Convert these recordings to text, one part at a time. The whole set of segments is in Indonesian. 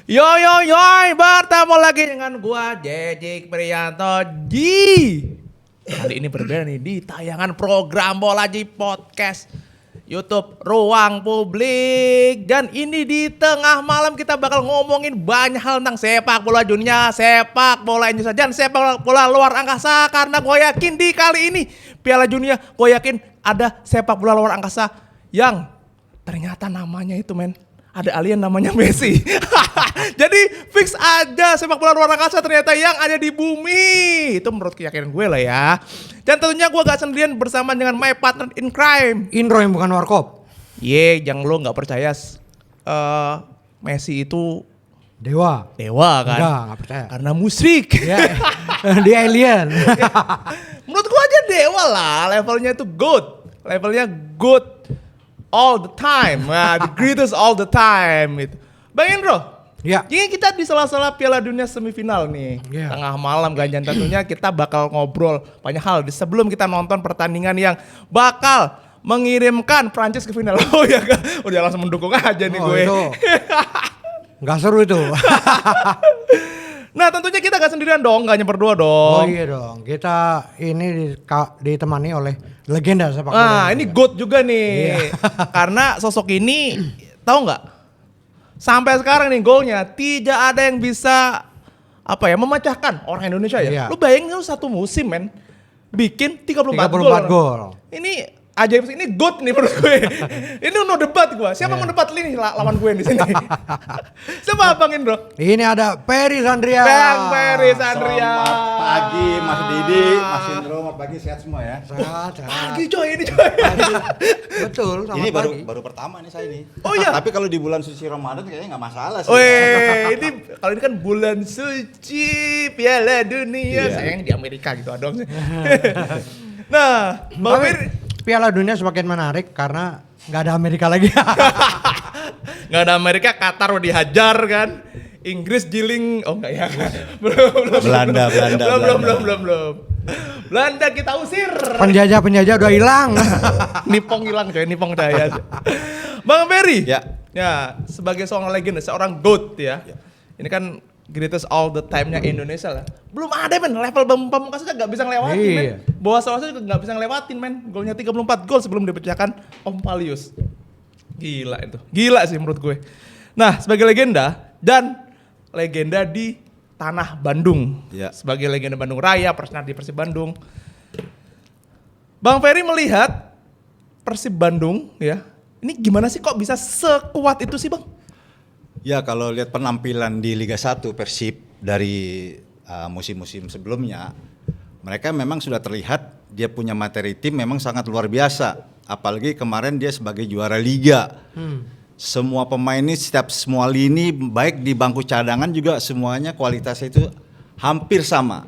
Yo, bertemu lagi dengan gua Jejik Priyanto di kali ini berbeda nih di tayangan program Bola Ji Podcast YouTube Ruang Publik, dan ini di tengah malam kita bakal ngomongin banyak hal tentang sepak bola dunia, sepak bola Indonesia, dan sepak bola luar angkasa, karena gue yakin di kali ini Piala Dunia gue yakin ada sepak bola luar angkasa yang ternyata namanya itu ada alien namanya Messi. Jadi fix aja sepak bola luar angkasa ternyata yang ada di bumi. Itu menurut keyakinan gue lah ya. Dan tentunya gue gak sendirian bersama dengan my partner in crime. Indro yang bukan warkop. Jangan lo gak percaya Messi itu Dewa kan? Enggak percaya. Karena musyrik. Ya, dia alien. Menurut gue aja dewa lah, levelnya itu good. Levelnya good all the time. Nah, the greatest all the time gitu. Bang Indro, Ya. ini kita di sela-sela Piala Dunia semifinal nih. Ya. Tengah malam ganjan tentunya kita bakal ngobrol banyak hal sebelum kita nonton pertandingan yang bakal mengirimkan Prancis ke final. Oh ya, udah langsung mendukung aja nih gue. Itu nggak seru itu. Nah tentunya kita gak sendirian dong, gak berdua dong. Oh iya dong. Kita ini ditemani oleh legenda sepak bola. Nah ini GOAT juga nih. Iya. Karena sosok ini tahu nggak? Sampai sekarang nih golnya tidak ada yang bisa memecahkan orang Indonesia ya. Iya. Lu bayangin lu satu musim bikin 34 gol. Ini ajaib sih, ini GOAT nih menurut gue. Ini no debat gue. Siapa mau debat nih lawan gue di sini? Siapa Bang Indro? Ini ada Peri Sandria. Bang Peri Sandria. Selamat pagi Mas Didi, Mas Indro, selamat pagi, sehat semua ya. Sehat. Pagi coy ini coy. Betul, selamat Ini pagi. baru pertama nih saya nih. Oh iya? Tapi kalau di bulan suci Ramadan kayaknya nggak masalah sih. Weh, kalau ini kan bulan suci Piala Dunia. Iya. Sayangnya di Amerika gitu dong. Nah, Bang Tapi Peri Piala Dunia semakin menarik karena nggak ada Amerika lagi. nggak ada Amerika, Qatar udah dihajar kan. Inggris jiling, oh enggak ya. belum. Belanda. Belum. Belanda kita usir. Penjajah udah hilang. Nipong hilang coy, Nipong daya. Bang Peri. Ya. Ya, sebagai seorang legenda, seorang GOAT ya. Ini kan greatest all the time-nya Indonesia lah. Belum ada level Bang Pamungkas aja gak bisa ngelewatin Iya. Bawa Sawasa juga gak bisa ngelewatin Golnya 34 gol sebelum dipecahkan Om Palius. Gila itu. Gila sih menurut gue. Nah, sebagai legenda dan legenda di tanah Bandung. Ya. Sebagai legenda Bandung Raya, pernah di Persib Bandung. Bang Ferry melihat Persib Bandung ya. Ini gimana sih kok bisa sekuat itu sih Bang? Ya kalau lihat penampilan di Liga 1 Persib dari musim-musim sebelumnya, mereka memang sudah terlihat dia punya materi tim memang sangat luar biasa. Apalagi kemarin dia sebagai juara Liga. Semua pemain ini semua lini baik di bangku cadangan juga semuanya kualitasnya itu hampir sama.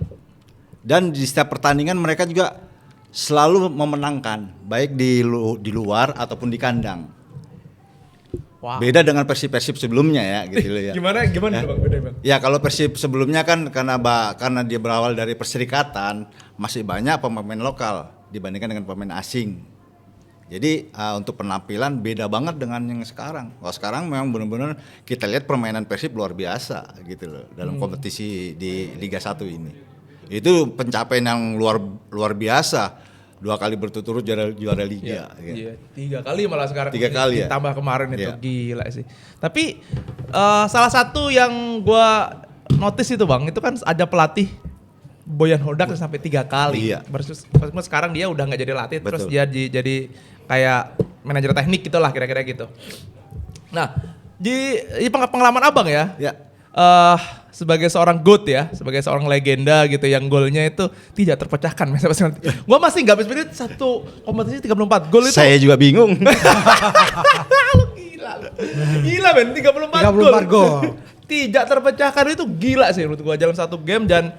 Dan di setiap pertandingan mereka juga selalu memenangkan baik di luar ataupun di kandang. Wow. Beda dengan Persib sebelumnya ya gitu loh ya. Gimana Ya. tuh Bang? Beda Bang. Ya kalau Persib sebelumnya kan karena dia berawal dari perserikatan masih banyak pemain lokal dibandingkan dengan pemain asing. Jadi untuk penampilan beda banget dengan yang sekarang. Kalau sekarang memang benar-benar kita lihat permainan Persib luar biasa gitu loh dalam kompetisi di Liga 1 ini. Itu pencapaian yang luar biasa. 2 kali berturut-turut juara Liga. Iya, 3 kali malah sekarang. 3 kali ya. Ditambah kemarin itu Iya. gila sih. Tapi salah satu yang gua notice itu Bang, itu kan ada pelatih Boyan Hodak sampai 3 kali. Iya. Versus sekarang dia udah nggak jadi latih, terus Betul. dia jadi kayak manajer teknik gitulah kira-kira gitu. Nah, di pengalaman Abang ya. Ya. Sebagai seorang GOAT ya, sebagai seorang legenda gitu yang golnya itu tidak terpecahkan. Gue masih nggak bisa berarti satu kompetisi 34 gol itu. Saya juga bingung. Lu gila men, 34 gol. Tidak terpecahkan itu gila sih menurut gue dalam satu game. Dan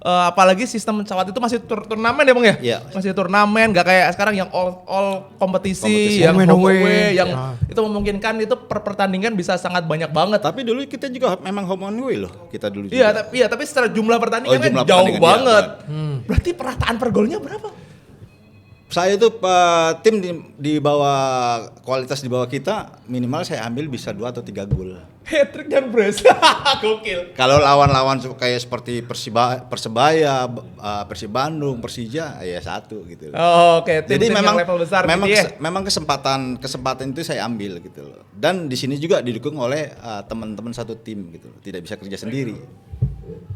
apalagi sistem pesawat itu masih turnamen ya Bang ya? Iya. Masih turnamen, gak kayak sekarang yang all kompetisi, Kompetisi. yang Home and home away. away, yang Ya. itu memungkinkan itu pertandingan bisa sangat banyak banget. Tapi dulu kita juga memang home and away loh. Kita dulu Iya, juga. tapi secara jumlah pertandingan Oh, kan jumlah jauh pertandingan, iya, banget. benar. Berarti perataan per golnya berapa? Saya itu tim di bawah kualitas di bawah kita minimal saya ambil bisa 2 atau 3 gol. Hat-trick dan brace. Gokil. Kalau lawan-lawan kayak seperti Persebaya, Persib Bandung, Persija, ya 1 gitu. Oh, oke. Jadi Tim-tim memang yang level besar memang gitu ya. memang kesempatan itu saya ambil gitu loh. Dan di sini juga didukung oleh teman-teman satu tim gitu loh. Tidak bisa kerja sendiri.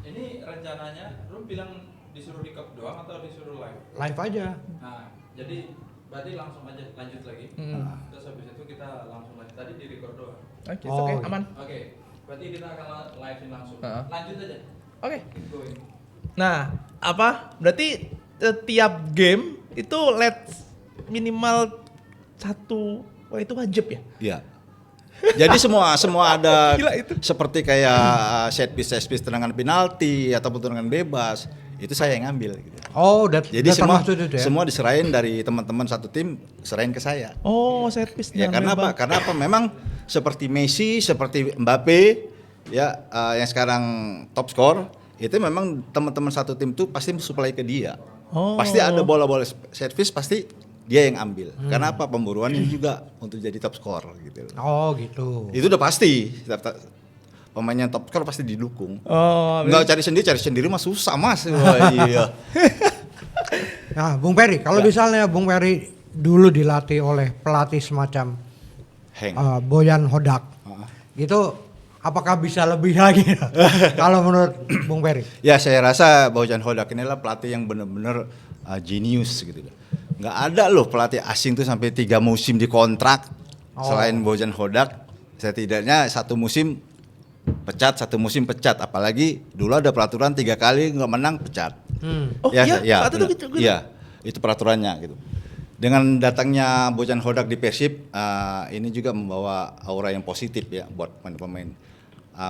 Ini rencananya Rum bilang disuruh di cup doang atau disuruh live? Live aja. Nah, jadi berarti langsung aja lanjut lagi. Terus habis itu kita langsung lanjut. Tadi di record doang. Oke, Oh, oke, iya. aman. Oke, berarti kita akan live langsung. Heeh. Lanjut aja. Oke. Keep going. Nah, berarti tiap game itu minimal 1, wah itu wajib ya? Iya. Jadi semua ada Gila itu. seperti kayak set piece tendangan penalti ataupun tendangan bebas, itu saya yang ngambil gitu. Oh, Jadi udah semua termasuk itu ya? semua diserahin dari teman-teman satu tim, serahin ke saya. Oh, set piece. Ya karena apa? Karena apa? Memang seperti Messi, seperti Mbappe, ya yang sekarang top skor, itu memang teman-teman satu tim tuh pasti supply ke dia. Oh. Pasti ada bola-bola service, pasti dia yang ambil. Karena apa? Pemburuannya juga untuk jadi top skor gitu. Oh, gitu. Itu udah pasti. Pemainnya top skor pasti didukung. Oh, Enggak cari sendiri mah susah mas. Wah, iya. Nah, Bung Peri, kalau Ya. misalnya Bung Peri dulu dilatih oleh pelatih semacam Heng. Boyan Hodak, itu apakah bisa lebih lagi? Kalau menurut Bung Peri? Ya saya rasa Bojan Hodak inilah pelatih yang benar-benar jenius gitu. Nggak ada loh pelatih asing tuh sampai 3 musim dikontrak. Selain Bojan Hodak, setidaknya 1 musim pecat, 1 musim pecat. Apalagi dulu ada peraturan 3 kali nggak menang pecat. Oh iya, saat itu benar. gitu. Iya, itu peraturannya gitu. Dengan datangnya Bojan Hodak di Persib, ini juga membawa aura yang positif ya buat pemain-pemain.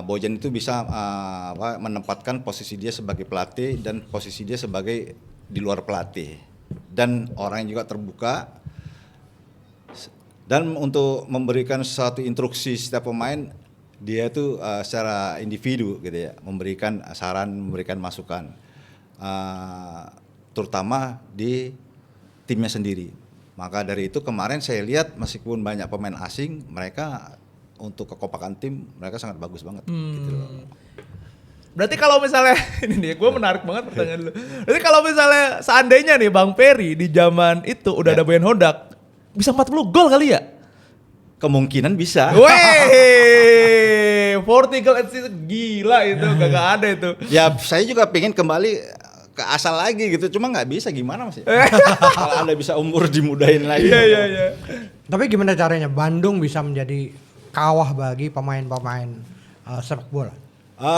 Bojan itu bisa menempatkan posisi dia sebagai pelatih dan posisi dia sebagai di luar pelatih. Dan orang yang juga terbuka. Dan untuk memberikan suatu instruksi setiap pemain, dia itu secara individu gitu ya, memberikan saran, memberikan masukan. Terutama di timnya sendiri. Maka dari itu kemarin saya lihat meskipun banyak pemain asing, mereka untuk kekompakan tim mereka sangat bagus banget gitu loh. Berarti kalau misalnya ini nih, gue menarik banget pertanyaan dulu. Berarti kalau misalnya seandainya nih Bang Peri di zaman itu udah ada Boyan Hodak, bisa 40 gol kali ya? Kemungkinan bisa. Weh, 40 goal assist gila itu, gak ada itu. Ya saya juga pengen kembali ke asal lagi gitu, cuma nggak bisa gimana mas ya? Kalau Anda bisa umur dimudahin lagi. Iya. Tapi gimana caranya Bandung bisa menjadi kawah bagi pemain-pemain sepak bola?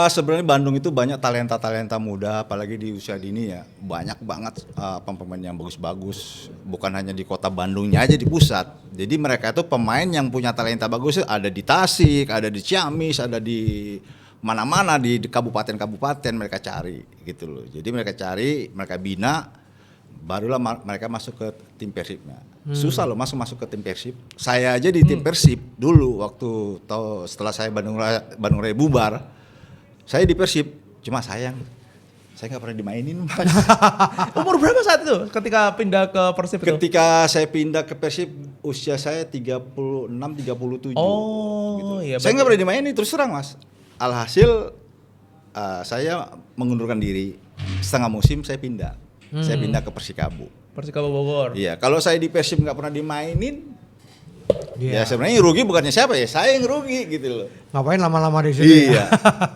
Sebenarnya Bandung itu banyak talenta-talenta muda, apalagi di usia dini ya, banyak banget pemain yang bagus-bagus. Bukan hanya di kota Bandungnya aja, di pusat. Jadi mereka itu pemain yang punya talenta bagus, ada di Tasik, ada di Ciamis, ada di mana-mana di kabupaten-kabupaten mereka cari gitu loh. Jadi mereka cari, mereka bina, barulah mereka masuk ke tim Persibnya. Susah loh masuk ke tim Persib. Saya aja di tim Persib dulu waktu setelah saya Bandung Raya bubar. Saya di Persib, cuma sayang saya nggak pernah dimainin mas. Umur berapa saat itu ketika pindah ke Persib itu? Ketika saya pindah ke Persib, usia saya 36-37. Oh gitu. iya. Saya nggak pernah dimainin, terus terang mas. Alhasil saya mengundurkan diri, setengah musim saya pindah. Saya pindah ke Persikabo. Persikabo Bogor. Iya, kalau saya di Persib nggak pernah dimainin, Dia ya sebenarnya yang rugi bukannya siapa ya, saya yang rugi gitu loh. ngapain lama-lama di sini? Iya.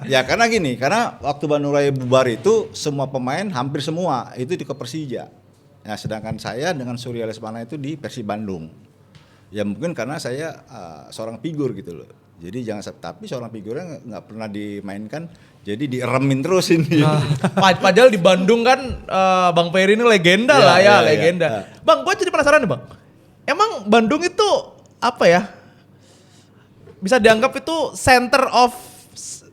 Ya karena gini, karena waktu Bandung Raya bubar itu semua pemain hampir semua itu di ke Persija. Nah, sedangkan saya dengan Surya Lesmana itu di Persib Bandung. Ya mungkin karena saya seorang figur gitu loh. Jadi tapi seorang figurnya nggak pernah dimainkan, jadi dieremin terus ini. Padahal di Bandung kan Bang Peri ini legenda Iya, lah ya, iya, legenda. iya. Bang, gue jadi penasaran nih Bang. Emang Bandung itu apa ya? Bisa dianggap itu center of,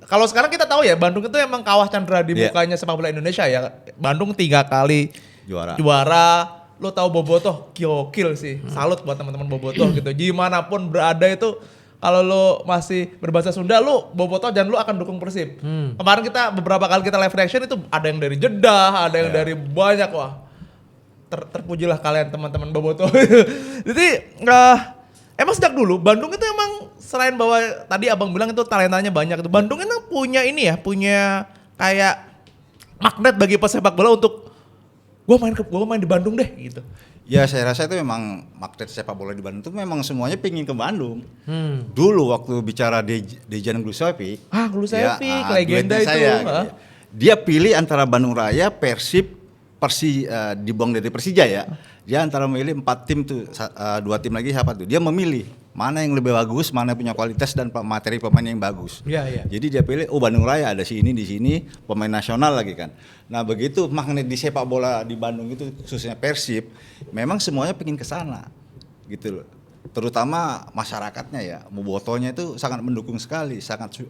kalau sekarang kita tahu ya Bandung itu emang kawah candra di Iya. mukanya sepak bola Indonesia ya. Bandung 3 kali Juara. Lo tahu Bobotoh, gokil sih. Salut buat teman-teman Bobotoh gitu. Dimanapun berada itu, kalau lo masih berbahasa Sunda, lo Bobotoh dan lo akan dukung Persib. Kemarin beberapa kali kita live reaction itu ada yang dari Jeddah, ada yang dari banyak, wah. Terpujilah kalian teman-teman Bobotoh. Jadi emang sejak dulu Bandung itu emang selain bahwa tadi abang bilang itu talentanya banyak itu, Bandung itu punya ini ya, punya kayak magnet bagi pesepak bola untuk gua main di Bandung deh gitu. Ya saya rasa itu memang magnet sepak bola di Bandung itu memang semuanya pingin ke Bandung. Dulu waktu bicara Dejan Glusovic, Glusovic, legenda itu. Gitu. Dia pilih antara Bandung Raya, Persib, dibuang dari Persija ya. Dia antara memilih 4 tim tuh, 2 tim lagi siapa tuh? Dia memilih mana yang lebih bagus, mana yang punya kualitas dan materi pemain yang bagus. Iya. Jadi dia pilih, Bandung Raya ada si ini di sini, pemain nasional lagi kan. Nah begitu magnet di sepak bola di Bandung itu khususnya Persib, memang semuanya pengen ke sana, gitu loh. Terutama masyarakatnya ya, Bobotonya itu sangat mendukung sekali, sangat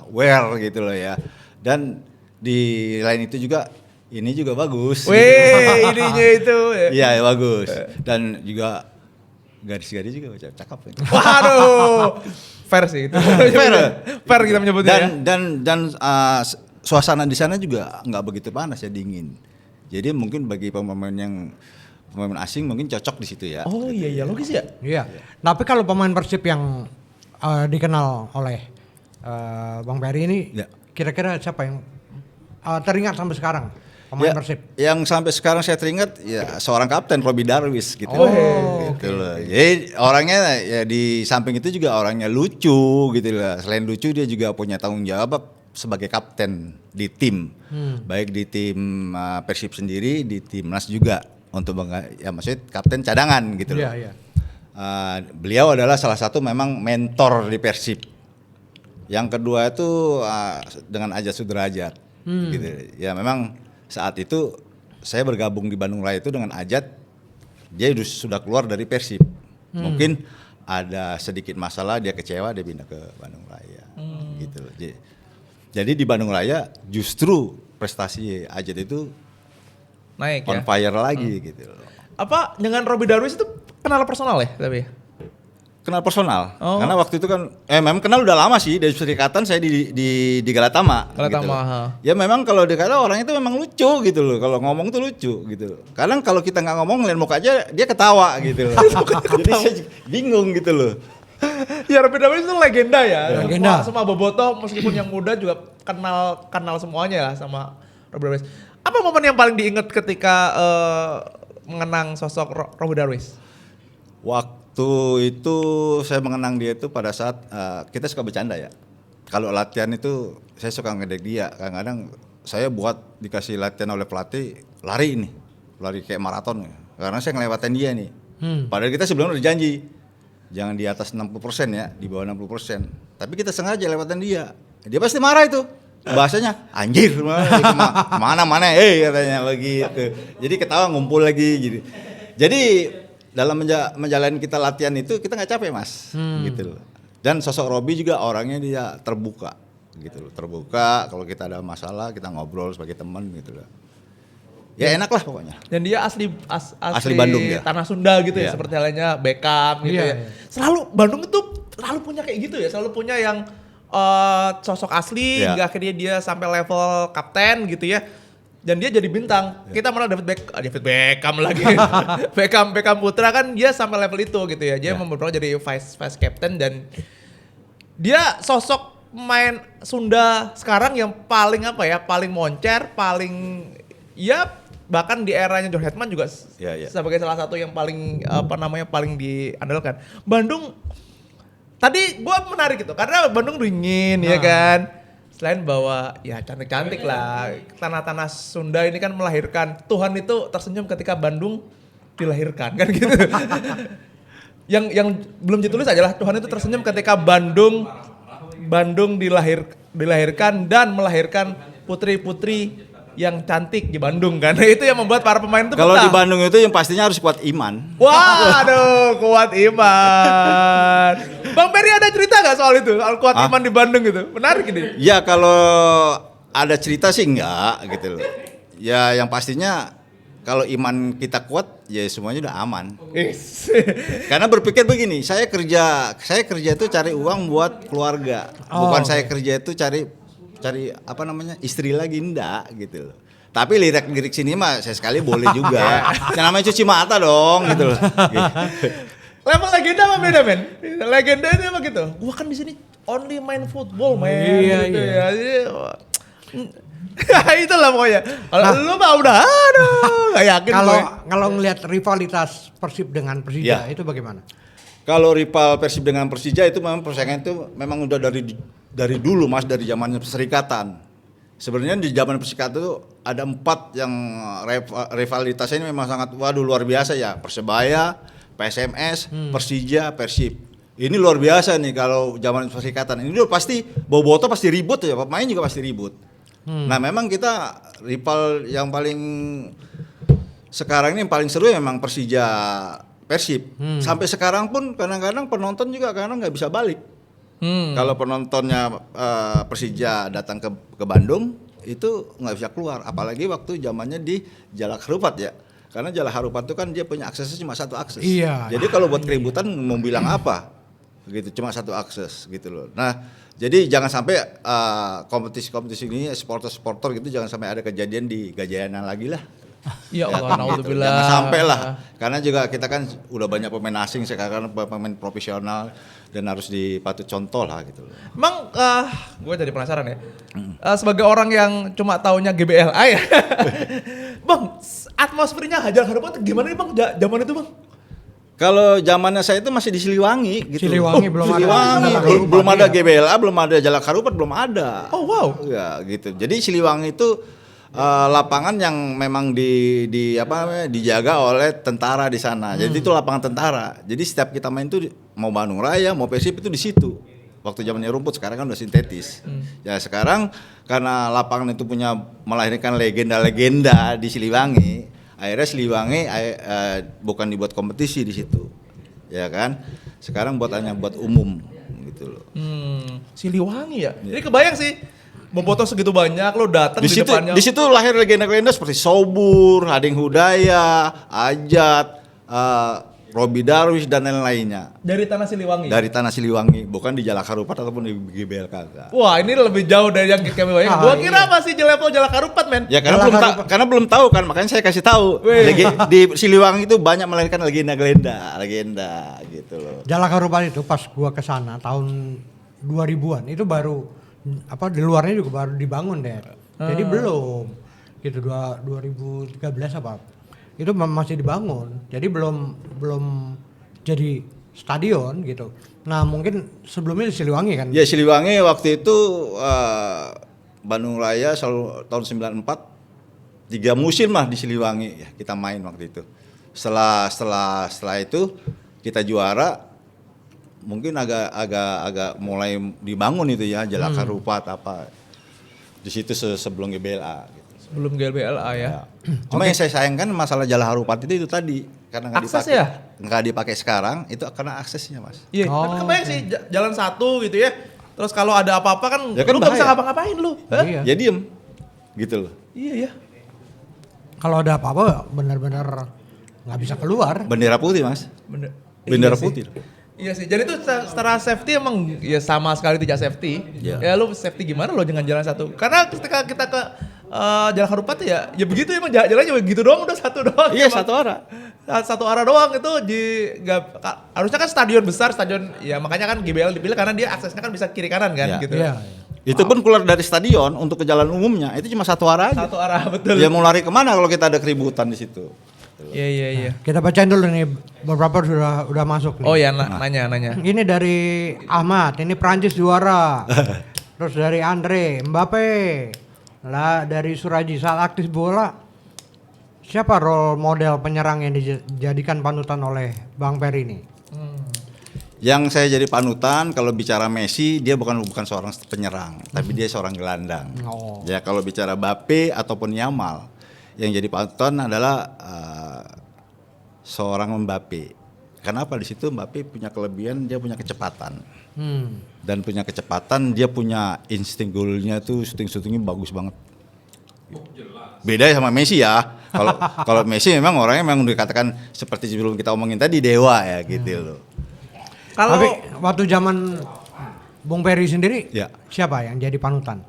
aware gitu loh ya. Dan di lain itu juga ini juga bagus. Weh, ininya itu. Iya, bagus. Dan juga gadis-gadis juga cakep. Waduh. Fair sih itu. Fair kita menyebutnya. Dan suasana di sana juga nggak begitu panas ya, dingin. Jadi mungkin bagi pemain asing mungkin cocok di situ ya. Oh iya logis ya. Iya. Tapi kalau pemain Persib yang dikenal oleh Bang Peri ini, Ya. kira-kira siapa yang teringat sampai sekarang pemain Persib? Yang sampai sekarang saya teringat ya seorang kapten Robby Darwis gitu. Gitu loh. Jadi orangnya ya di samping itu juga orangnya lucu gitu loh. Selain lucu dia juga punya tanggung jawab sebagai kapten di tim. Baik di tim Persib sendiri, di timnas juga untuk ya maksudnya kapten cadangan gitu loh. Iya. Beliau adalah salah satu memang mentor di Persib. Yang kedua itu dengan Ajat Sudrajat. Gitu. Ya memang saat itu saya bergabung di Bandung Raya itu dengan Ajat, dia sudah keluar dari Persib. Mungkin ada sedikit masalah, dia kecewa, dia pindah ke Bandung Raya. Gitu. Jadi di Bandung Raya justru prestasi Ajat itu naik on ya. fire lagi gitu. Apa dengan Robby Darwis itu kenal personal ya tapi? Kenal personal, Oh. karena waktu itu kan, memang kenal udah lama sih dari Serikatan saya di Galatama. Galatama, gitu loh. ha. Ya memang kalau dikata orang itu memang lucu gitu loh, kalau ngomong tuh lucu gitu. Kadang kalau kita nggak ngomong ngeliat muka aja dia ketawa gitu loh. Jadi saya bingung gitu loh. Ya Robby Darwis itu legenda ya. Legenda. Semua bobotoh meskipun yang muda juga kenal semuanya lah sama Robby Darwis. Apa momen yang paling diingat ketika mengenang sosok Robby Darwis? Waktu itu saya mengenang dia itu pada saat kita suka bercanda ya. Kalau latihan itu saya suka ngedek dia. Kadang-kadang saya buat dikasih latihan oleh pelatih lari kayak maraton. Karena saya ngelewatin dia nih. Padahal kita sebelumnya udah janji jangan di atas 60% ya, di bawah 60%. Tapi kita sengaja lewatin dia. Dia pasti marah itu. Bahasanya anjir mana katanya begitu. Jadi ketawa ngumpul lagi gitu. Jadi dalam menjalani kita latihan itu kita nggak capek mas, gitu loh. Dan sosok Robby juga orangnya dia terbuka, gitu loh. Terbuka kalau kita ada masalah kita ngobrol sebagai teman gitu loh. Ya enak lah pokoknya. Dan dia asli Bandung ya. Tanah Sunda gitu ya, Iya. seperti halnya Beckham gitu ya. Iya. Selalu Bandung itu selalu punya kayak gitu ya, selalu punya yang sosok asli Iya. hingga akhirnya dia sampai level kapten gitu ya. Dan dia jadi bintang. Kita malah David Beckham lagi. Beckham Putra kan dia sampai level itu gitu ya. Dia membawa jadi vice captain dan dia sosok main Sunda sekarang yang paling paling moncer, paling bahkan di eranya John Hetman juga sebagai salah satu yang paling paling diandalkan. Bandung tadi gua menarik gitu karena Bandung dingin ya kan. Selain bahwa ya cantik-cantik lah, tanah-tanah Sunda ini kan melahirkan, Tuhan itu tersenyum ketika Bandung dilahirkan kan gitu. yang belum ditulis aja lah, Tuhan itu tersenyum ketika Bandung dilahirkan dan melahirkan putri-putri yang cantik di Bandung kan. Itu yang membuat para pemain itu Kalau betah. di Bandung itu yang pastinya harus kuat iman. Waduh, kuat iman. Bang Peri ada cerita gak soal itu? Soal kuat iman di Bandung gitu? Menarik ini. Ya kalau ada cerita sih enggak gitu loh. Ya yang pastinya kalau iman kita kuat ya semuanya udah aman. Karena berpikir begini, saya kerja itu cari uang buat keluarga. Bukan saya kerja itu cari istri lagi enggak gitu loh. Tapi lirik sini mah saya sekali boleh juga. Yang namanya cuci mata dong gitu loh. Level legenda apa beda men? Legenda itu apa gitu? Gua kan di sini only main football men. Iya, gitu iya. Ya. Itulah pokoknya. Kalau lu mah udah aduh, gak yakin Kalau gue. kalau ngelihat rivalitas Persib dengan Persija Ya. itu bagaimana? Kalau rival Persib dengan Persija itu memang persaingan itu memang udah dari dulu Mas, dari zamannya Perserikatan. Sebenarnya di zaman Perserikatan itu ada 4 yang rivalitasnya ini memang sangat luar biasa ya. Persebaya, PSMS, Persija, Persib. Ini luar biasa nih kalau zaman Perserikatan. Ini udah pasti boboto pasti ribut ya, pemain juga pasti ribut. Nah, memang kita rival yang paling sekarang ini yang paling seru ya memang Persija Persib. Sampai sekarang pun kadang-kadang penonton juga kadang nggak bisa balik. Kalau penontonnya Persija datang ke Bandung itu nggak bisa keluar, apalagi waktu zamannya di Jalak Harupat ya. Karena Jalak Harupat itu kan dia punya aksesnya cuma satu akses. Iya. Jadi kalau buat keributan mau bilang apa? Gitu, cuma satu akses gitu loh. Nah, jadi jangan sampai kompetisi-kompetisi ini supporter gitu jangan sampai ada kejadian di Gajayana lagi lah. Ya Allah, gitu. naudzubillah. Jangan sampai lah. Karena juga kita kan udah banyak pemain asing sekarang, pemain profesional dan harus dipatut contoh lah gitu loh. Emang gue jadi penasaran ya. Sebagai orang yang cuma taunya GBLA ya. Bang, atmosfernya Hajar Harupat gimana nih Bang zaman itu Bang? Kalau zamannya saya itu masih di Siliwangi gitu. Siliwangi belum ada. Siliwangi, Jalak belum, Harupat, belum ada iya. GBLA, belum ada Jalak Harupat, belum ada. Oh wow. Ya gitu. Jadi Siliwangi itu lapangan yang memang apa namanya dijaga oleh tentara di sana. Jadi itu lapangan tentara. Jadi setiap kita main tuh mau Bandung Raya, mau Persib itu di situ. Waktu zamannya rumput, sekarang kan udah sintetis. Ya sekarang karena lapangan itu punya melahirkan legenda-legenda di Siliwangi. Akhirnya Siliwangi bukan dibuat kompetisi di situ, ya kan? Sekarang hanya buat umum, gitu loh. Siliwangi ya. Jadi kebayang sih, bobotoh segitu banyak lo datang di depannya. Di situ lahir legenda-legenda seperti Sobur, Hading Hudaya, Ajat, Robi Darwish dan lain-lainnya. Dari tanah Siliwangi. Dari tanah Siliwangi, bukan di Jalak Harupat ataupun di GBL kagak. Wah ini lebih jauh dari yang kami bayangin. Gua kira masih di level Jalak Harupat men. Ya karena belum tahu kan, makanya saya kasih tahu. Di Siliwangi itu banyak melahirkan legenda gitu loh. Jalak Harupat itu pas gua kesana tahun 2000-an itu baru di luarnya juga baru dibangun deh. Jadi belum gitu 2013 apa. Itu masih dibangun. Jadi belum jadi stadion gitu. Nah, mungkin sebelumnya di Siliwangi kan. Ya Siliwangi waktu itu Bandung Raya selalu tahun 94 3 musim lah di Siliwangi ya kita main waktu itu. Setelah itu kita juara, mungkin agak mulai dibangun itu ya Jalak Harupat apa di situ sebelum GBLA gitu. Belum GBLA ya. Cuma yang saya sayangkan masalah Jalak Harupat itu tadi karena nggak dipakai sekarang itu karena aksesnya Mas. Iya, tapi kebayang sih jalan satu gitu ya. Terus kalau ada apa-apa kan, Ya kan lu gak bisa bahaya. ngapa-ngapain lu. Hah? Iya. Ya diem gitu loh. Iya ya. Kalau ada apa-apa benar-benar nggak bisa keluar. Bendera putih Mas. Bener. Bendera Iya sih. putih. Iya sih. Jadi tuh secara safety emang ya sama sekali tidak safety. Iya. Ya lu safety gimana lo dengan jalan satu? Karena ketika kita ke Jalak Harupat ya begitu emang jalannya begitu doang udah satu doang. Iya Emang. satu arah. Satu arah doang itu harusnya kan stadion besar, stadion ya makanya kan GBL dipilih karena dia aksesnya kan bisa kiri kanan kan Iya. gitu. Iya. Itu pun keluar dari stadion untuk ke jalan umumnya itu cuma satu arah aja. Satu arah betul. Ya mau lari kemana kalau kita ada keributan di situ? Iya. Kita bacain dulu nih beberapa udah masuk nih. Oh ya nanya. Ini dari Ahmad, ini Prancis juara. Terus dari Andre, Mbappe. Lah dari Suraji, saat aktif bola siapa role model penyerang yang dijadikan panutan oleh Bang Peri ini? Yang saya jadi panutan kalau bicara Messi dia bukan seorang penyerang, tapi dia seorang gelandang. Oh. Ya kalau bicara Mbappe ataupun Yamal, yang jadi panutan adalah seorang Mbappe. Kenapa di situ Mbappe punya kelebihan, dia punya kecepatan. Dan punya kecepatan, dia punya insting golnya tuh shootingnya bagus banget. Beda sama Messi ya. Kalau Messi memang orangnya memang dikatakan seperti sebelum kita omongin tadi dewa ya gitu loh. Tapi Kalau waktu zaman Bung Peri sendiri, Ya. siapa yang jadi panutan?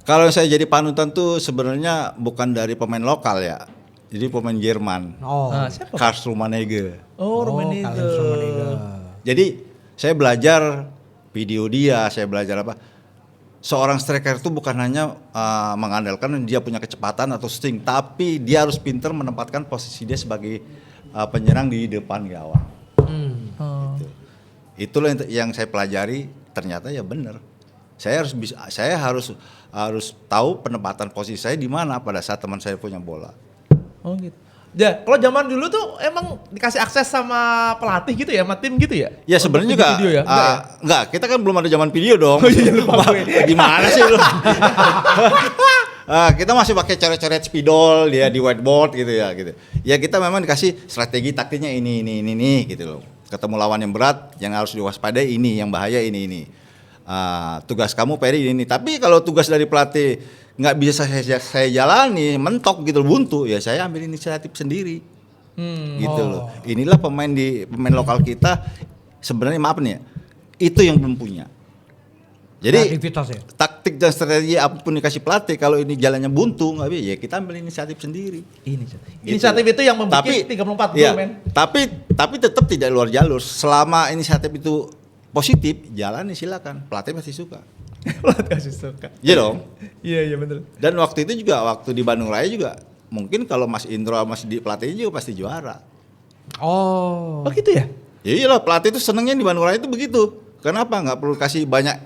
Kalau saya jadi panutan tuh sebenarnya bukan dari pemain lokal ya. Jadi pemain Jerman. Oh. Nah, siapa? Karls Rummenigge. Oh, Rummenigge. Karl Rummenigge. Jadi saya belajar video dia, saya belajar apa? Seorang striker itu bukan hanya mengandalkan dia punya kecepatan atau shooting, tapi dia harus pintar menempatkan posisi dia sebagai penyerang di depan gawang. Oh. Itulah yang saya pelajari, ternyata ya benar. Saya harus tahu penempatan posisi saya di mana pada saat teman saya punya bola. Oh gitu. Ya, kalau zaman dulu tuh emang dikasih akses sama pelatih gitu ya, sama tim gitu ya? Ya sebenarnya juga video ya? Enggak ya? enggak, kita kan belum ada zaman video dong. Oh iya, lupa gue. Gimana sih lu? Kita masih pakai coret-coret spidol dia di whiteboard gitu ya gitu. Ya kita memang dikasih strategi taktiknya ini gitu loh. Ketemu lawan yang berat, yang harus diwaspadai ini, yang bahaya ini. Tugas kamu Peri ini. Tapi kalau tugas dari pelatih nggak bisa saya jalani, mentok gitu buntu, ya saya ambil inisiatif sendiri. Gitu loh. Inilah pemain lokal kita sebenarnya maaf nih ya, itu yang belum punya. Jadi Kreativitas ya. taktik dan strategi apapun dikasih pelatih, kalau ini jalannya buntu nggak bisa, ya kita ambil inisiatif sendiri. Inisiatif itu yang membuat 34 gol, ya, men. Tapi tetap tidak luar jalur. Selama inisiatif itu positif, jalani silakan. Pelatih pasti suka. Pelatih kasih suka. Iya dong. Iya betul. Dan waktu itu juga waktu di Bandung Raya juga mungkin kalau Mas Indro masih di pelatihnya juga pasti juara. Oh. Oh gitu ya? Ya iyalah, pelatih itu senengnya di Bandung Raya itu begitu. Kenapa? Nggak perlu kasih banyak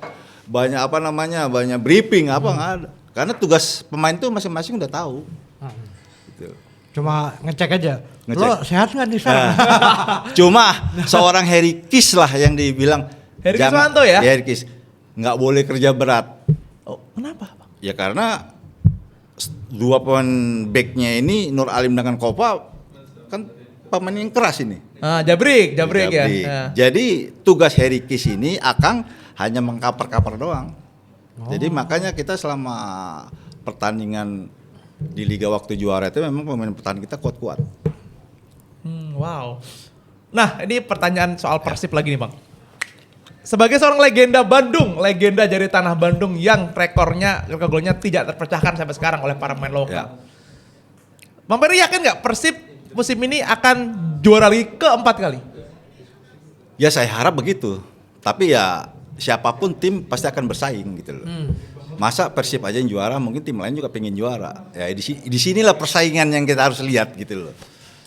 briefing nggak ada. Karena tugas pemain tuh masing-masing udah tahu. Gitu. Cuma ngecek aja. Ngecek. Lo sehat nggak di sana? Cuma seorang Harry Kis lah yang dibilang Harry Kiswanto ya? Harry Kis nggak boleh kerja berat. Oh, kenapa, Bang? Ya karena dua pemain backnya ini Nur Alim dengan Kopa kan pemain yang keras ini. Jabrik ya. Nah. Jadi tugas Harry Kis ini Akang hanya mengkaper-kaper doang. Jadi makanya kita selama pertandingan di Liga waktu juara itu memang pemain pertahanan kita kuat-kuat. Wow. Nah, ini pertanyaan soal Persib lagi nih, Bang. Sebagai seorang legenda Bandung, legenda dari tanah Bandung yang rekornya golnya tidak terpecahkan sampai sekarang oleh para pemain lokal. Bang Peri yakin nggak Persib musim ini akan juara lagi keempat kali? Ya saya harap begitu. Tapi ya siapapun tim pasti akan bersaing gitu loh. Masa Persib aja yang juara, mungkin tim lain juga pengen juara. Ya di sinilah persaingan yang kita harus lihat gitu loh.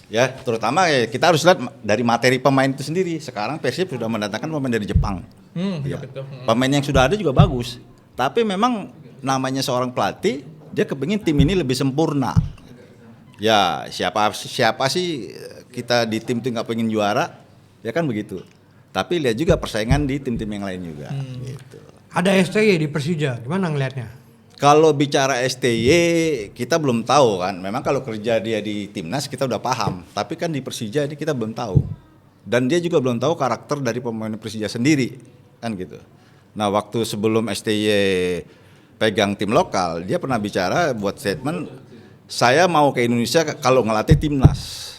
Ya, terutama ya, kita harus lihat dari materi pemain itu sendiri. Sekarang Persib sudah mendatangkan pemain dari Jepang. Ya. Pemain yang sudah ada juga bagus. Tapi memang namanya seorang pelatih, dia kepingin tim ini lebih sempurna. Ya, siapa sih kita di tim itu nggak pengen juara? Ya kan begitu. Tapi lihat juga persaingan di tim-tim yang lain juga. Gitu. Ada STY di Persija, gimana ngelihatnya? Kalau bicara STY kita belum tahu kan. Memang kalau kerja dia di timnas kita udah paham. Tapi kan di Persija ini kita belum tahu. Dan dia juga belum tahu karakter dari pemain Persija sendiri kan gitu. Nah waktu sebelum STY pegang tim lokal, dia pernah bicara buat statement, saya mau ke Indonesia kalau ngelatih timnas.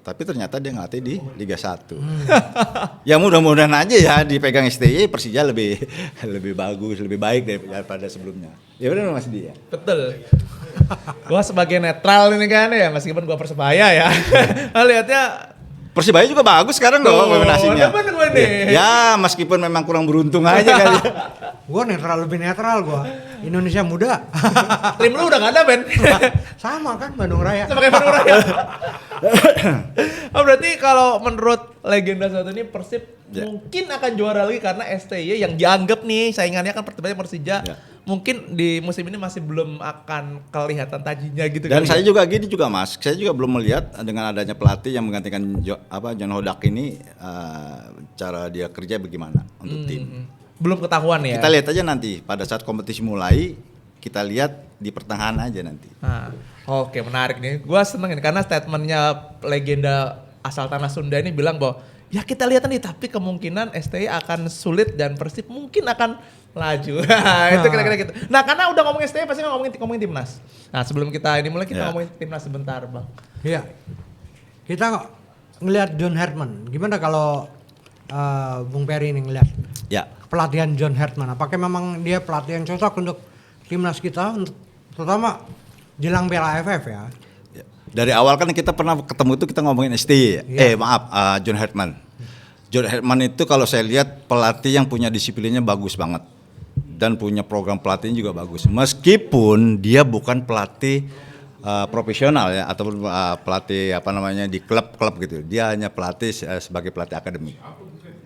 Tapi ternyata dia ngelatih di Liga 1. Ya mudah-mudahan aja ya dipegang STY Persija lebih bagus, lebih baik daripada sebelumnya. Ya benar Mas Di ya? Betul. Gua sebagai netral ini kan ya, meskipun gua Persebaya ya. Lihatnya Persibaya juga bagus sekarang loh nominasinya. Depan gua nih. Ya meskipun memang kurang beruntung aja kali. Gua lebih netral gua. Indonesia muda. Tim lu udah gak ada, Ben. Sama kan Bandung Raya. Sebagai Bandung Raya. Oh, berarti kalau menurut legenda satu ini Persib mungkin akan juara lagi karena STY yang dianggap nih saingannya kan Persija. Mungkin di musim ini masih belum akan kelihatan tajinya gitu. Dan saya juga gini juga Mas, saya juga belum melihat dengan adanya pelatih yang menggantikan John Hodak ini cara dia kerja bagaimana untuk tim. Belum ketahuan ya. Kita lihat aja nanti pada saat kompetisi mulai, kita lihat di pertengahan aja nanti. Oke, menarik nih. Gua seneng ini karena statementnya legenda asal tanah Sunda ini bilang bahwa ya kita lihat nih, tapi kemungkinan STY akan sulit dan Persib mungkin akan laju. Itu kira-kira gitu. Nah, karena udah ngomongin STY pasti ngomongin timnas. Nah, sebelum kita ini mulai kita ngomongin timnas sebentar, Bang. Iya. Kita ngelihat John Hartman. Gimana kalau Bung Peri ini ngelihat pelatihan John Hartman? Apakah memang dia pelatih yang cocok untuk timnas kita, terutama jelang Piala AFF ya? Dari awal kan kita pernah ketemu itu kita ngomongin STY. John Herdman. John Herdman itu kalau saya lihat pelatih yang punya disiplinnya bagus banget dan punya program pelatihnya juga bagus. Meskipun dia bukan pelatih profesional ya ataupun pelatih di klub-klub gitu. Dia hanya pelatih sebagai pelatih akademik.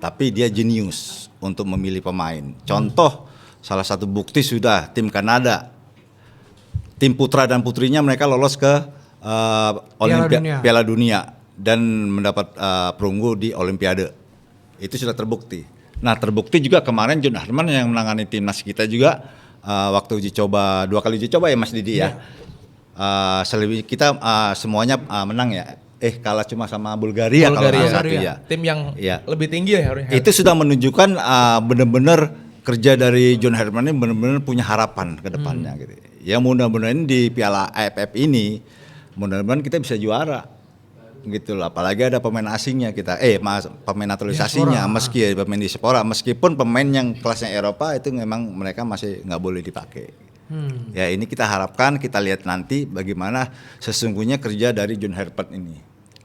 Tapi dia jenius untuk memilih pemain. Contoh salah satu bukti sudah tim Kanada. Tim putra dan putrinya mereka lolos ke Piala Dunia dan mendapat perunggu di Olimpiade. Itu sudah terbukti. Nah, terbukti juga kemarin John Herdman yang menangani timnas kita juga waktu uji coba 2 kali uji coba ya Mas Didi ya. Selebih kita semuanya menang ya. Kalah cuma sama Bulgaria kalau nggak salah ya. Tim yang lebih tinggi ya harusnya. Itu sudah menunjukkan benar-benar kerja dari John Herdman ini benar-benar punya harapan ke depannya gitu. Ya mudah-mudahan di Piala AFF ini mudah-mudahan kita bisa juara gitu loh. Apalagi ada pemain asingnya kita pemain naturalisasinya meski pemain diaspora, meskipun pemain yang kelasnya Eropa itu memang mereka masih nggak boleh dipakai. Ya ini kita harapkan, kita lihat nanti bagaimana sesungguhnya kerja dari John Herdman ini.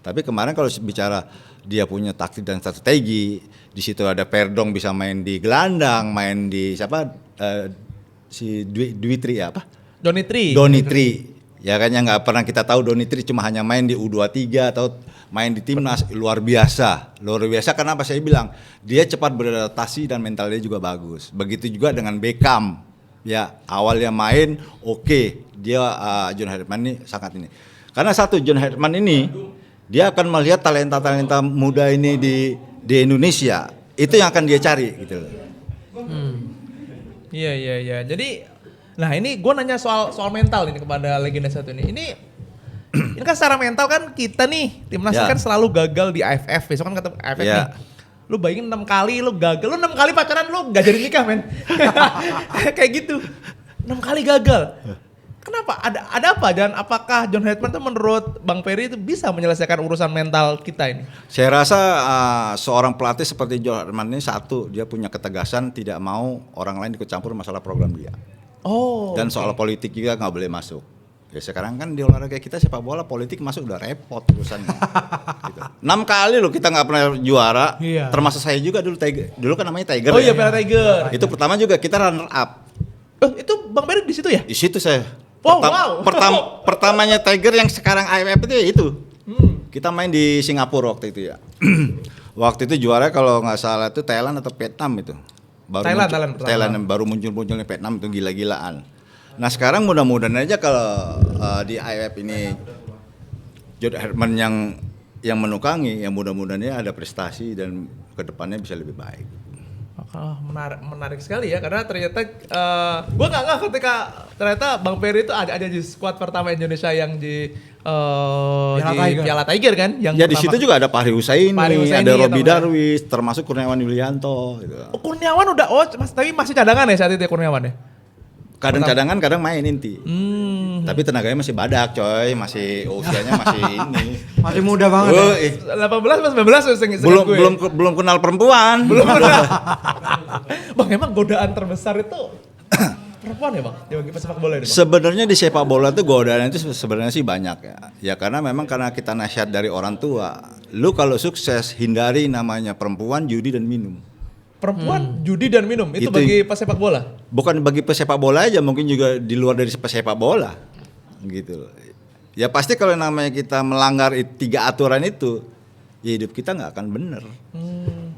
Tapi kemarin kalau bicara dia punya taktik dan strategi, di situ ada Perdong bisa main di gelandang, main di si Dwitri apa? Donitri. Ya kan yang nggak pernah kita tahu Donitri cuma hanya main di U23 atau main di timnas, luar biasa. Kenapa saya bilang dia cepat beradaptasi dan mentalnya juga bagus. Begitu juga dengan Beckham. Ya awalnya main dia John Herdman ini sangat ini. Karena John Herdman ini dia akan melihat talenta-talenta muda ini di Indonesia. Itu yang akan dia cari gitu. Iya. Jadi nah ini gue nanya soal mental ini kepada legenda satu ini. Ini kan secara mental kan kita nih timnas kan selalu gagal di AFF. Besok kan ketemu AFF nih. Lu bayangin 6 kali lu gagal. Lu 6 kali pacaran lu gak jadi nikah men. Kayak gitu. 6 kali gagal. Kenapa? Ada apa? Dan apakah John Herdman itu menurut Bang Ferry itu bisa menyelesaikan urusan mental kita ini? Saya rasa seorang pelatih seperti John Herdman ini dia punya ketegasan, tidak mau orang lain ikut campur masalah program dia. Dan soal politik juga nggak boleh masuk. Ya sekarang kan di olahraga kita sepak bola politik masuk udah repot urusannya. Gitu. 6 kali loh kita nggak pernah juara. Termasuk saya juga dulu kan namanya Tiger. Iya Piala Tiger. Itu pertama juga kita runner up. Itu Bang Ferry di situ ya? Di situ saya. Pertamanya Tiger yang sekarang AFF itu. Kita main di Singapura waktu itu ya. Waktu itu juara kalau nggak salah itu Thailand atau Vietnam itu. Thailand yang baru muncul-munculnya Vietnam itu gila-gilaan. Nah sekarang mudah-mudahan aja kalau di AFF ini John Herdman yang menukangi, yang mudah-mudahannya ada prestasi dan kedepannya bisa lebih baik. Menarik sekali ya karena ternyata gue nggak ketika ternyata Bang Ferry itu ada di skuad pertama Indonesia yang di Piala Tiger kan yang ya di situ juga ada Fahri Husaini, ada Robi Darwis, termasuk Kurniawan Yulianto gitu. Kurniawan udah tapi masih cadangan ya saat itu Kurniawan ya? Kadang cadangan, kadang main inti. Tapi tenaganya masih badak, coy. Masih usianya masih ini. Masih muda banget. 18 19 belum kenal perempuan. Belum kenal. Bang, emang godaan terbesar itu perempuan ya, Bang? Di sepak bola ini, Bang? Sebenarnya di sepak bola itu godaan itu sebenarnya sih banyak ya. Ya karena memang karena kita nasihat dari orang tua. Lu kalau sukses hindari namanya perempuan, judi dan minum. Perempuan, judi dan minum itu bagi pesepak bola? Bukan bagi pesepak bola aja, mungkin juga di luar dari pesepak bola, gitu. Ya pasti kalau namanya kita melanggar 3 aturan itu, ya hidup kita nggak akan bener,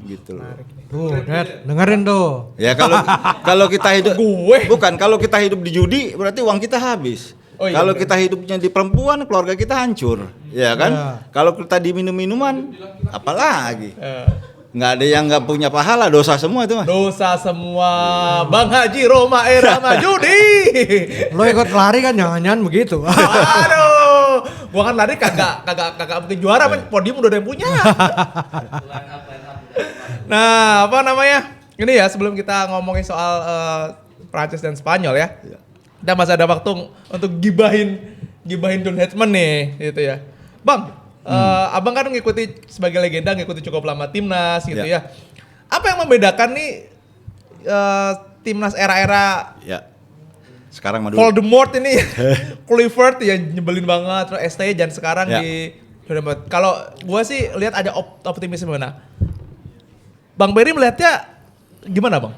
gitu loh. Tuh, Dad, dengerin tuh. Ya kalau kita hidup, kalau kita hidup di judi, berarti uang kita habis. Kalau kita hidupnya di perempuan, keluarga kita hancur, ya kan? Kalau kita di minum-minuman, apalagi? Nggak ada yang nggak punya pahala, dosa semua itu mah. Dosa semua. Bang Haji Roma Irama judi. Lo ikut lari kan jangan-jangan begitu. Aduh, gua kan lari kagak mungkin juara, podium udah ada yang punya. Nah, apa namanya? Ini ya sebelum kita ngomongin soal Prancis dan Spanyol ya. Kita masih ada waktu untuk gibahin John Herdman nih, gitu ya. Bang, abang kan ngikuti sebagai legenda, ngikuti cukup lama timnas gitu ya. Apa yang membedakan nih timnas era-era Sekarang mah dulu. Voldemort ini Clifford yang nyebelin banget, terus STY dan sekarang Ya. kalau gua sih lihat ada optimisme mana. Bang Berry melihatnya gimana, Bang?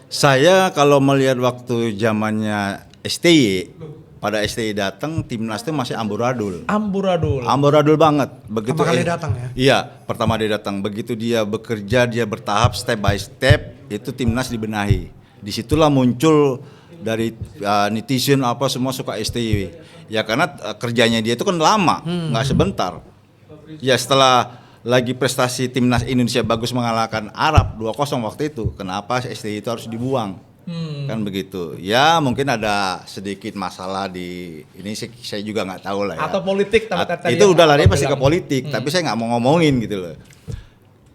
Saya kalau melihat waktu zamannya STY, pada STY datang timnas itu masih amburadul. Amburadul banget. Begitu Pertama kali datang ya? Iya, pertama dia datang. Begitu dia bekerja, dia bertahap step by step, itu timnas dibenahi. Disitulah muncul dari netizen apa semua suka STY. Ya karena kerjanya dia itu kan lama, nggak sebentar. Ya setelah lagi prestasi timnas Indonesia bagus mengalahkan Arab 2-0 waktu itu, kenapa STY itu harus dibuang? Kan begitu. Ya mungkin ada sedikit masalah di ini saya juga nggak tahu lah ya. Atau politik tadi Itu yang udah lari Abang pasti ke bilang. politik, tapi saya nggak mau ngomongin gitu loh.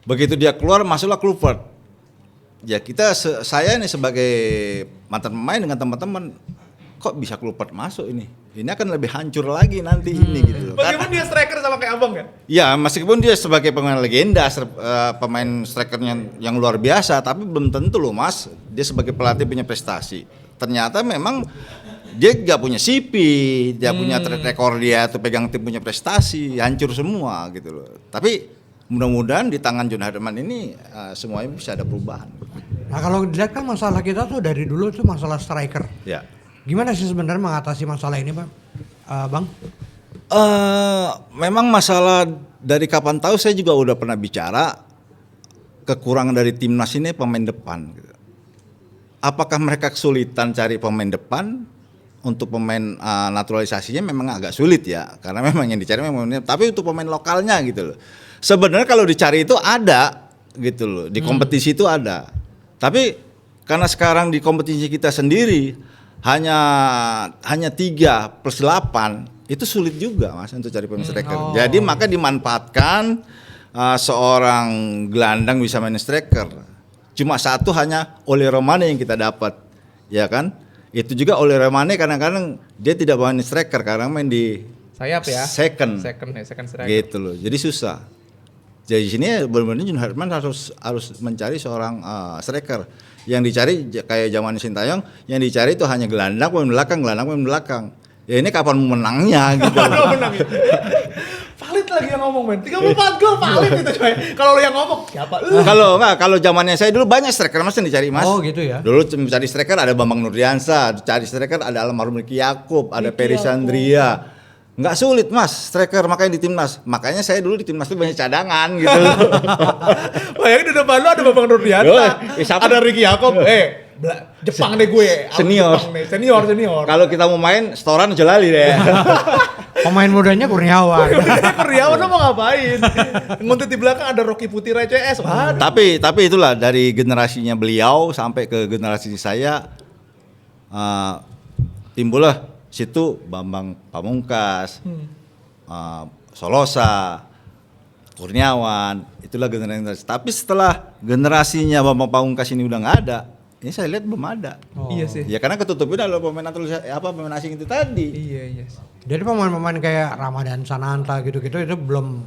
Begitu dia keluar masuklah Kluivert. Ya saya nih sebagai mantan pemain dengan teman-teman, kok bisa Kluivert masuk ini? Ini akan lebih hancur lagi nanti ini gitu loh. Bagaimana dia striker sama kayak Abang kan? Ya meskipun dia sebagai pemain legenda, pemain strikernya yang luar biasa, tapi belum tentu loh Mas, dia sebagai pelatih punya prestasi. Ternyata memang dia gak punya CV, dia punya track record dia tuh pegang tim punya prestasi, hancur semua gitu loh. Tapi mudah-mudahan di tangan John Hartman ini semuanya bisa ada perubahan. Nah kalau dilihat kan masalah kita tuh dari dulu tuh masalah striker. Ya. Gimana sih sebenarnya mengatasi masalah ini, Bang? Bang? Memang masalah dari kapan tahu saya juga udah pernah bicara kekurangan dari timnas ini pemain depan. Apakah mereka kesulitan cari pemain depan? Untuk pemain naturalisasinya memang agak sulit ya, karena memang yang dicari memang tapi untuk pemain lokalnya gitu loh. Sebenarnya kalau dicari itu ada gitu loh, di kompetisi itu ada. Tapi karena sekarang di kompetisi kita sendiri hanya 3+8 itu sulit juga Mas untuk cari pemain striker. Jadi maka dimanfaatkan seorang gelandang bisa main striker. Cuma satu hanya Ole Romane yang kita dapat, ya kan? Itu juga Ole Romane kadang-kadang dia tidak main striker karena main di Sayap ya. second striker. gitu loh. Jadi susah. Jadi sini benar-benar John Hartman harus mencari seorang striker. Yang dicari kayak zaman Sintayong, yang dicari itu hanya gelandang pemain belakang. Ya ini kapan mau menangnya gitu. Valid lagi yang ngomong men. 34 gol valid itu coy. Kalau lu yang ngomong siapa? Kalau zamannya saya dulu banyak striker Mas yang dicari Mas. Oh gitu ya. Dulu cari striker ada Bambang Nurdiansyah, cari striker ada almarhum Ricky Yaakob, ada Peri Sandria. Nggak sulit Mas, striker makanya di timnas. Makanya saya dulu di timnas itu banyak cadangan gitu. Bayangin di depan lu ada Bambang Nurdiansyah, ada Ricky Yaakob. Jepang deh gue. Senior. Senior. Kalau kita mau main setoran Jelali deh. Pemain mudanya Kurniawan. Kurniawan lo mau ngapain? Nguntit di belakang ada Rocky Putira CS. Waduh. Tapi itulah dari generasinya beliau sampai ke generasi saya timbullah situ Bambang Pamungkas, Solosa, Kurniawan, itulah generasi. Tapi setelah generasinya Bambang Pamungkas ini udah nggak ada, ini saya lihat belum ada. Iya sih. Ya karena ketutupin oleh pemain pemain asing itu tadi. Iya. Jadi pemain-pemain kayak Ramadan Sananta gitu-gitu itu belum.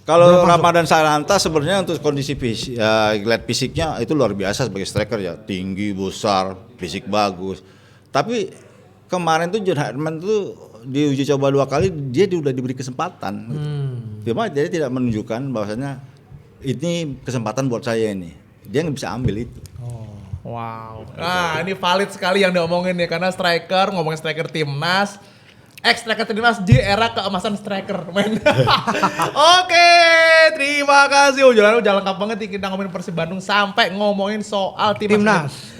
Kalau Ramadan Sananta sebenarnya untuk kondisi lihat fisiknya itu luar biasa sebagai striker ya, tinggi, besar, fisik bagus. Tapi kemarin tuh John Hartman tuh di uji coba 2 kali dia udah diberi kesempatan. Cuma dia tidak menunjukkan bahwasanya ini kesempatan buat saya ini. Dia nggak bisa ambil itu. Wow. Nah ini valid sekali yang diomongin nih karena ngomongin striker timnas. Striker timnas di era keemasan striker men. Oke, terima kasih. Jalan kampungnya kita ngomongin Persib Bandung sampai ngomongin soal timnas.